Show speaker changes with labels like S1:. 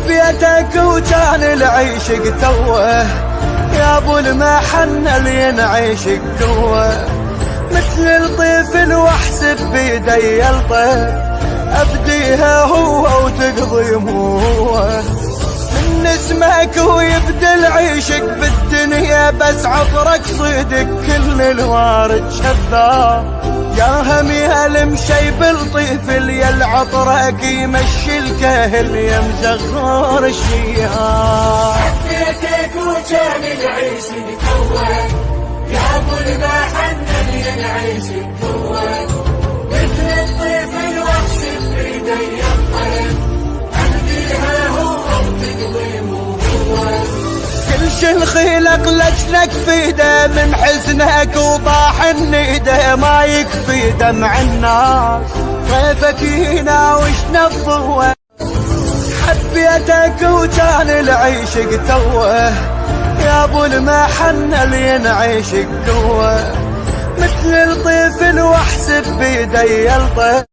S1: حبيتك وكان العيشق توه، يا ابو المحن اللي ينعيشق قوه، مثل الطفل واحسب بيدي الطيف، ابديها هو وتقضي هو، من اسمك ويبدل عيشك بالدنيا، بس عطرك صيدك كل الوارد شذاب، يا هم يا المشي بالطفل يا العطرك يمشي الكهل يا مزغر الشياب.
S2: حبيتك وكان العيشق توه، يا ابو المحن اللي ينعيشق قوه، مثل الطفل واحسب بيدي الطيف، ابديها هو وتقضي هو،
S1: كل شي خيلك لجلك فيده من حزنك وطاح النيده، ما يكفي دمع الناس طيفك يناوش نبضه، حبيتك وكان العيشق توه، يا ابو المحن اللي ينعيشق قوه، مثل الطفل واحسب بيدي الطيف.